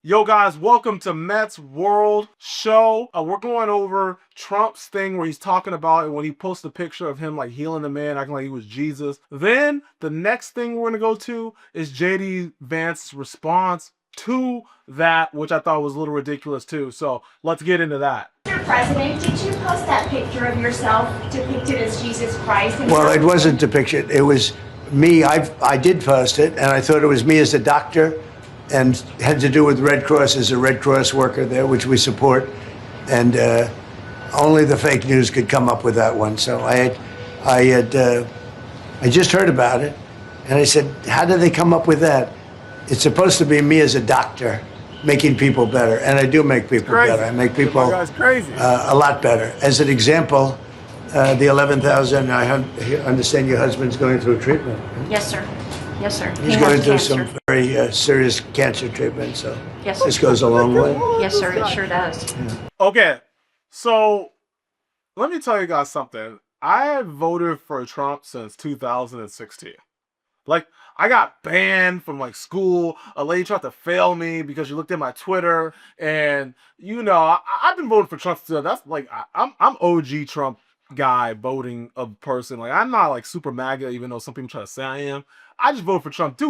Yo guys, welcome to Mett's World Show. We're going over Trump's thing where he's talking about it when he posts a picture of him like healing the man, acting like he was Jesus. Then the next thing we're gonna go to is JD Vance's response to that, which I thought was a little ridiculous too. So let's get into that. Mr. President, did you post that picture of yourself depicted as Jesus Christ? Well, it wasn't depicted. It was me. I did post it, and I thought it was me as a doctor, and had to do with Red Cross as a Red Cross worker there, which we support. And only the fake news could come up with that one. So I just heard about it, and I said, "How did they come up with that?" It's supposed to be me as a doctor, making people better, and I do make people better. I make people a lot better. As an example, the 11,000. I understand your husband's going through treatment. Yes, sir. Yes, sir. He's going through some very serious cancer treatment, so yes, this goes a long way. Yes, sir. It sure does. Yeah. Okay, so let me tell you guys something. I have voted for Trump since 2016. Like, I got banned from like school. A lady tried to fail me because she looked at my Twitter, and I've been voting for Trump. So that's like I'm OG Trump guy voting a person. Like, I'm not like super MAGA, even though some people try to say I am. I just vote for Trump. The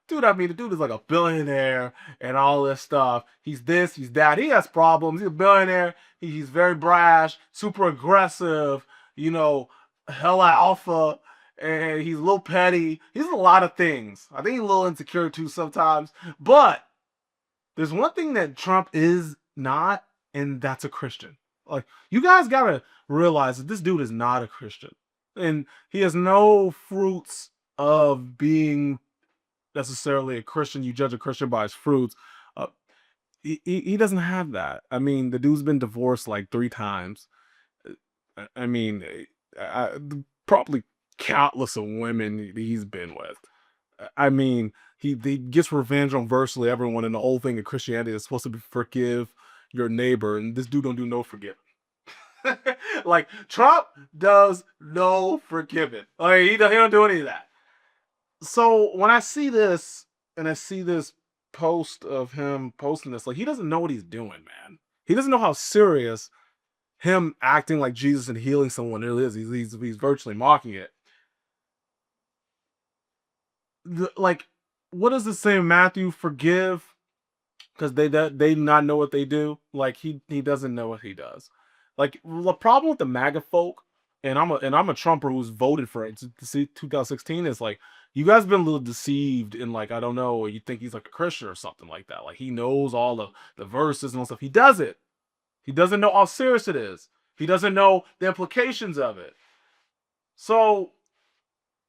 dude is like a billionaire and all this stuff. He's this, he's that. He has problems. He's a billionaire. He's very brash, super aggressive. Hella alpha. And he's a little petty. He's a lot of things. I think he's a little insecure too sometimes. But there's one thing that Trump is not, and that's a Christian. Like, you guys gotta realize that this dude is not a Christian. And he has no fruits of being necessarily a Christian. You judge a Christian by his fruits. Uh, he doesn't have that. I mean, the dude's been divorced like 3 times. I mean, probably countless of women he's been with. I mean, he gets revenge on virtually everyone, and the whole thing of Christianity is supposed to be forgive your neighbor, and this dude don't do no forgiving. Like, Trump does no forgiving. Like, he don't do any of that. So when I see this, and I see this post of him posting this, like, he doesn't know what he's doing, man. He doesn't know how serious him acting like Jesus and healing someone really is. He's virtually mocking it. Like, what does it say in Matthew? Forgive, because they not know what they do. Like, he doesn't know what he does. Like, the problem with the MAGA folk, and I'm a Trumper who's voted for it to see 2016, is like, you guys been a little deceived in, like, I don't know, you think he's like a Christian or something like that. Like, he knows all the verses and all stuff. He doesn't. He doesn't know how serious it is. He doesn't know the implications of it. So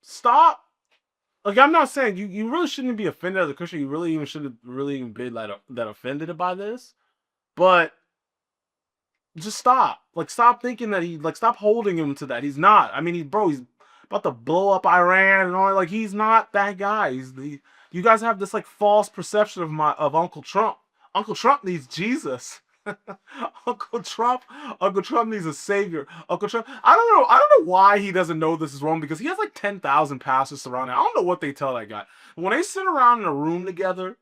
stop. Like, I'm not saying you really shouldn't be offended as a Christian. You really even shouldn't really even be like that offended by this. But just stop. Like, stop thinking that stop holding him to that. He's not. I mean, he's about to blow up Iran and all. Like, he's not that guy. You guys have this like false perception of Uncle Trump. Uncle Trump needs Jesus. Uncle Trump needs a savior. Uncle Trump. I don't know why he doesn't know this is wrong, because he has like 10,000 pastors surrounding him. I don't know what they tell that guy. When they sit around in a room together,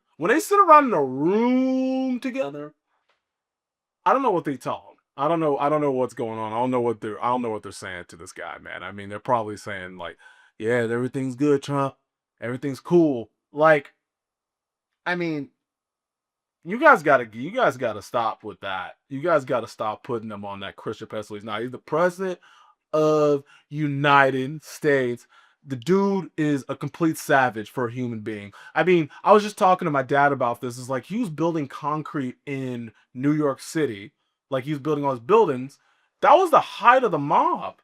I don't know what they tell him. I don't know what's going on. I don't know what they're saying to this guy, man. I mean, they're probably saying like, yeah, everything's good, Trump. Everything's cool. Like, I mean, you guys gotta stop with that. You guys gotta stop putting him on that Christian pedestal. He's not. He's the president of United States. The dude is a complete savage for a human being. I mean, I was just talking to my dad about this. It's like, he was building concrete in New York City. Like, he was building all his buildings. That was the height of the mob.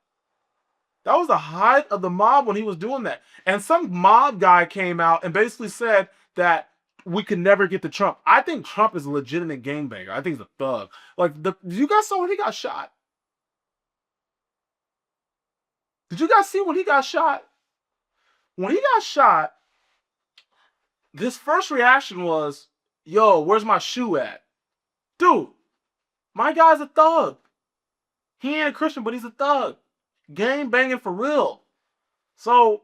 That was the height of the mob when he was doing that. And some mob guy came out and basically said that we could never get to Trump. I think Trump is a legitimate gangbanger. I think he's a thug. Like, you guys saw when he got shot? Did you guys see when he got shot? When he got shot, his first reaction was, yo, where's my shoe at? Dude, my guy's a thug. He ain't a Christian, but he's a thug. Gang banging for real. So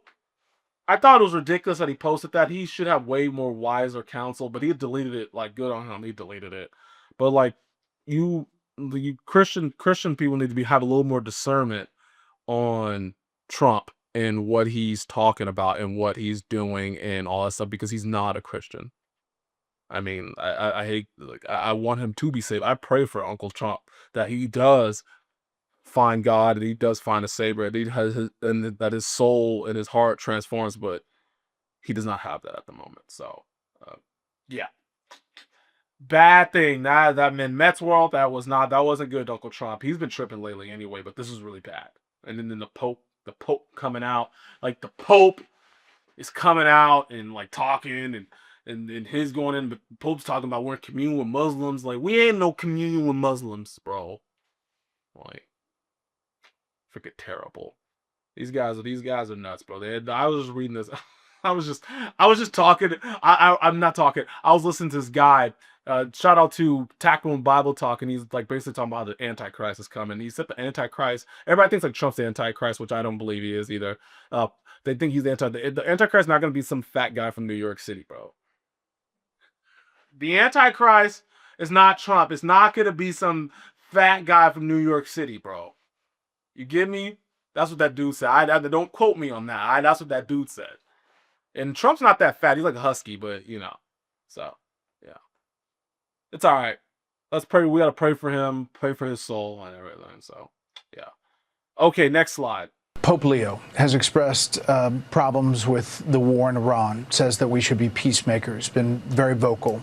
I thought it was ridiculous that he posted that. He should have way more wiser counsel, but he deleted it. Like, good on him, he deleted it. But like, the Christian people need to have a little more discernment on Trump and what he's talking about and what he's doing and all that stuff because he's not a Christian. I mean, I hate, like, I want him to be saved. I pray for Uncle Trump that he does find God and he does find a savior and and that his soul and his heart transforms, but he does not have that at the moment. So, uh, yeah, bad thing. That in Mett's world, that wasn't good. Uncle Trump, he's been tripping lately anyway, but this is really bad. And then the Pope coming out, like the Pope is coming out and like talking and his going in. The Pope's talking about we're in communion with Muslims. Like, we ain't no communion with Muslims, bro. Like, freaking terrible. These guys are nuts, bro. I was just reading this. I was just talking. I'm not talking. I was listening to this guy. Shout out to Tackle and Bible Talk, and he's like basically talking about the Antichrist is coming. He said the Antichrist. Everybody thinks like Trump's the Antichrist, which I don't believe he is either. They think he's the Antichrist. Is not going to be some fat guy from New York City, bro. The Antichrist is not Trump. It's not going to be some fat guy from New York City, bro. You get me? That's what that dude said. I don't quote me on that. That's what that dude said. And Trump's not that fat. He's like a husky, but you know. So, yeah. It's all right. Let's pray. We got to pray for him, pray for his soul and everything. So, yeah. Okay, next slide. Pope Leo has expressed problems with the war in Iran, says that we should be peacemakers, been very vocal.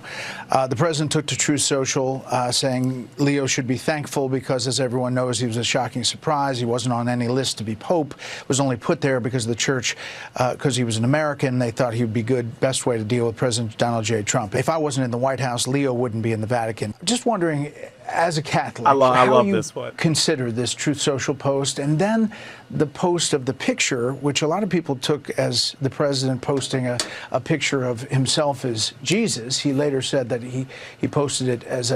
The president took to Truth Social saying Leo should be thankful because, as everyone knows, he was a shocking surprise. He wasn't on any list to be Pope, was only put there because of the church, because he was an American. They thought he would be good, best way to deal with President Donald J. Trump. If I wasn't in the White House, Leo wouldn't be in the Vatican. Just wondering, as a Catholic, I love you this one. Consider this Truth Social post, and then the post of the picture, which a lot of people took as the president posting a picture of himself as Jesus. He later said that he posted it as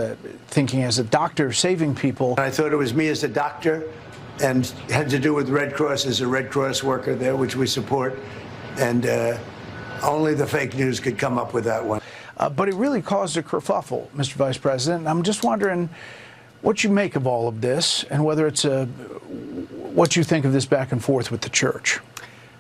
thinking as a doctor saving people. I thought it was me as a doctor, and had to do with Red Cross as a Red Cross worker there, which we support, and only the fake news could come up with that one. But it really caused a kerfuffle, Mr. Vice President. I'm just wondering what you make of all of this and whether it's what you think of this back and forth with the church.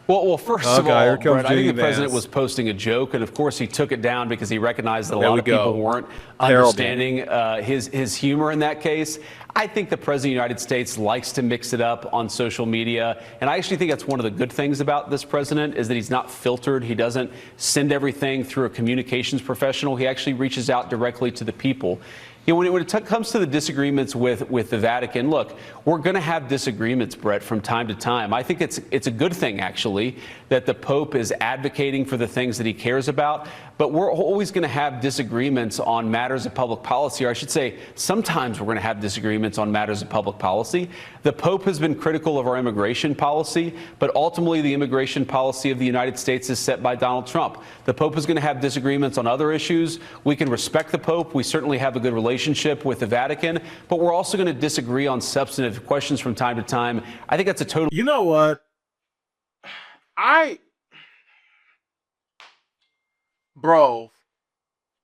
Well, first of all, Brett, I think the president Vance. was posting a joke, and of course he took it down because he recognized that a lot of go. people weren't understanding his humor in that case. I think the president of the United States likes to mix it up on social media, and I actually think that's one of the good things about this president is that he's not filtered. He doesn't send everything through a communications professional. He actually reaches out directly to the people. You know, when it comes to the disagreements with the Vatican, look, we're going to have disagreements, Brett, from time to time. I think it's a good thing, actually, that the Pope is advocating for the things that he cares about. But we're always going to have disagreements on matters of public policy, or I should say, sometimes we're going to have disagreements on matters of public policy. The Pope has been critical of our immigration policy, but ultimately the immigration policy of the United States is set by Donald Trump. The Pope is going to have disagreements on other issues. We can respect the Pope. We certainly have a good relationship with the Vatican, but we're also going to disagree on substantive questions from time to time. I think that's a total. You know what? Bro,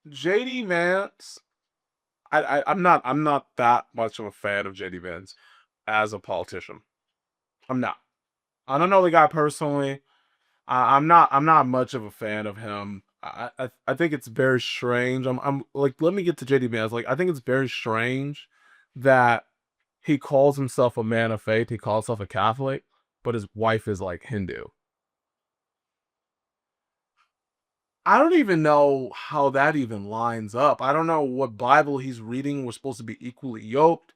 JD Vance, I'm not that much of a fan of JD Vance as a politician. I'm not. I don't know the guy personally. I'm not much of a fan of him. I think it's very strange. I'm like, let me get to JD Vance. Like, I think it's very strange that he calls himself a man of faith. He calls himself a Catholic, but his wife is like Hindu. I don't even know how that even lines up. I don't know what Bible he's reading. We're supposed to be equally yoked.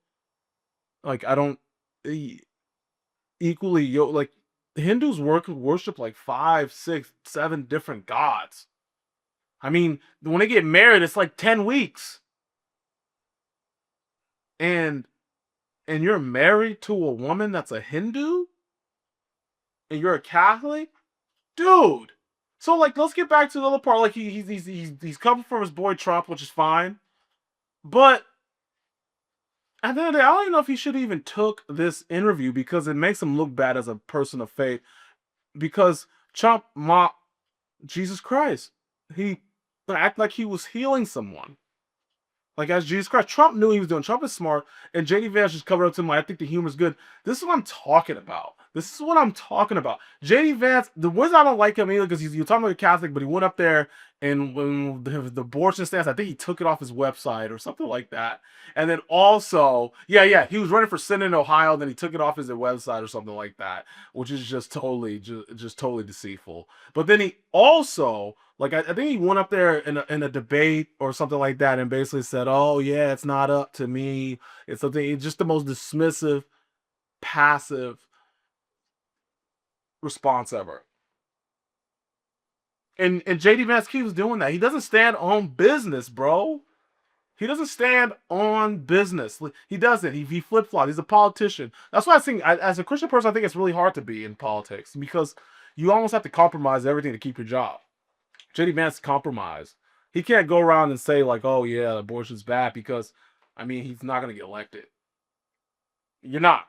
Like, I don't equally yoked. Like, Hindus worship like 5, 6, 7 different gods. I mean, when they get married, it's like 10 weeks. And you're married to a woman that's a Hindu? And you're a Catholic? Dude. So, like, let's get back to the other part. Like, he's coming from his boy Trump, which is fine. But at the end of the day, I don't even know if he should even took this interview because it makes him look bad as a person of faith. Because Trump Jesus Christ. He act like he was healing someone. Like, as Jesus Christ. Trump knew he was doing. Trump is smart, and JD Vance just covered up to him. Like, I think the humor's good. This is what I'm talking about. This is what I'm talking about. JD Vance, the reason I don't like him either, because you're talking about a Catholic, but he went up there and when the abortion stance, I think he took it off his website or something like that. And then also, yeah, he was running for Senate in Ohio, then he took it off his website or something like that, which is just totally deceitful. But then he also, like, I think he went up there in a debate or something like that and basically said, "Oh yeah, it's not up to me. It's something." It's just the most dismissive, passive response ever. And JD Vance keeps doing that. He doesn't stand on business, bro. He doesn't stand on business. He doesn't. He flip flops. He's a politician. That's why I think, as a Christian person, I think it's really hard to be in politics because you almost have to compromise everything to keep your job. JD Vance compromised. He can't go around and say like, "Oh yeah, abortion's bad," because, I mean, he's not gonna get elected. You're not.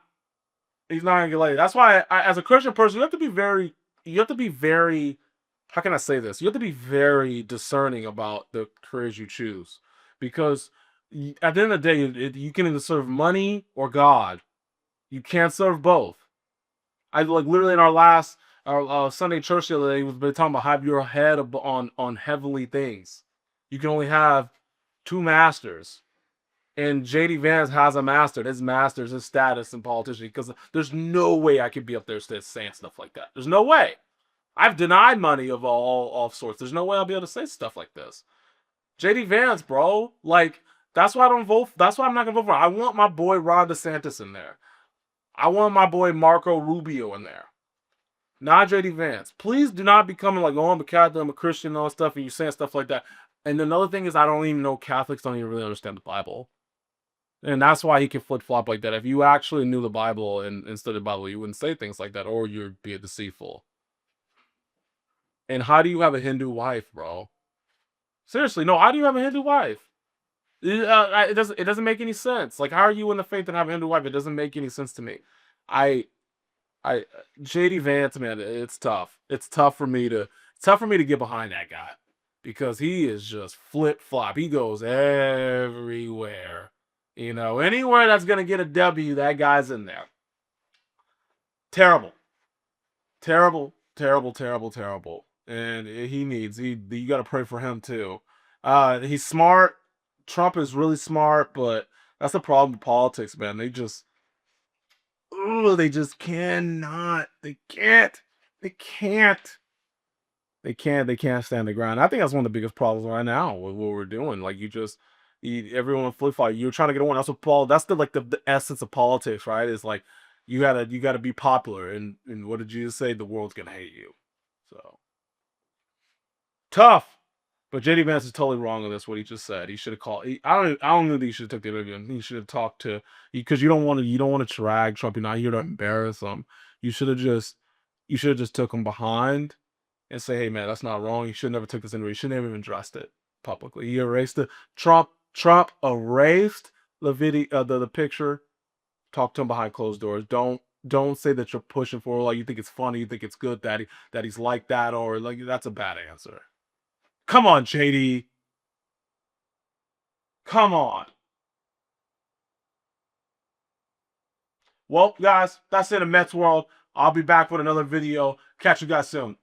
He's not gonna get elected. That's why, as a Christian person, you have to be very. You have to be very. How can I say this? You have to be very discerning about the careers you choose, because at the end of the day, you can either serve money or God. You can't serve both. I like literally in our Sunday church the other day, we've been talking about have your head on heavenly things. You can only have two masters, and JD Vance has a master. His master is his status in politician, because there's no way I could be up there saying stuff like that. There's no way. I've denied money of all sorts. There's no way I'll be able to say stuff like this. JD Vance, bro, like, that's why I don't vote. That's why I'm not gonna vote for him. I want my boy Ron DeSantis in there. I want my boy Marco Rubio in there. Not JD Vance. Please do not become like, "Oh, I'm a Catholic, I'm a Christian," and all that stuff, and you're saying stuff like that. And another thing is, I don't even know Catholics don't even really understand the Bible. And that's why he can flip flop like that. If you actually knew the Bible and studied the Bible, you wouldn't say things like that, or you'd be deceitful. And how do you have a Hindu wife, bro? Seriously, no, how do you have a Hindu wife? It doesn't make any sense. Like, how are you in the faith and have a Hindu wife? It doesn't make any sense to me. I I JD Vance, man, it's tough. It's tough for me to get behind that guy because he is just flip flop. He goes everywhere. Anywhere that's gonna get a W, that guy's in there. Terrible, terrible, terrible, terrible, terrible. And you got to pray for him too. He's smart. Trump is really smart, but that's the problem with politics, man. They just cannot. They can't. They can't stand the ground. I think that's one of the biggest problems right now with what we're doing. Like, everyone flip flop. You're trying to get one. That's what Paul. That's the essence of politics, right? Is like you gotta be popular. And what did Jesus say? The world's gonna hate you. So tough. But JD Vance is totally wrong on this. What he just said. He should have called. I don't know that he should have took the interview. He should have talked to, because you don't want to drag Trump. You're not here to embarrass him. You should have just took him behind and say, "Hey man, that's not wrong. You should never took this interview. You shouldn't have even addressed it publicly." He erased the Trump. Trump erased the video, the picture. Talk to him behind closed doors. Don't say that you're pushing for, like, you think it's funny, you think it's good that he's like that, or like, that's a bad answer. Come on, JD. Come on. Well, guys, that's it in Mets world. I'll be back with another video. Catch you guys soon.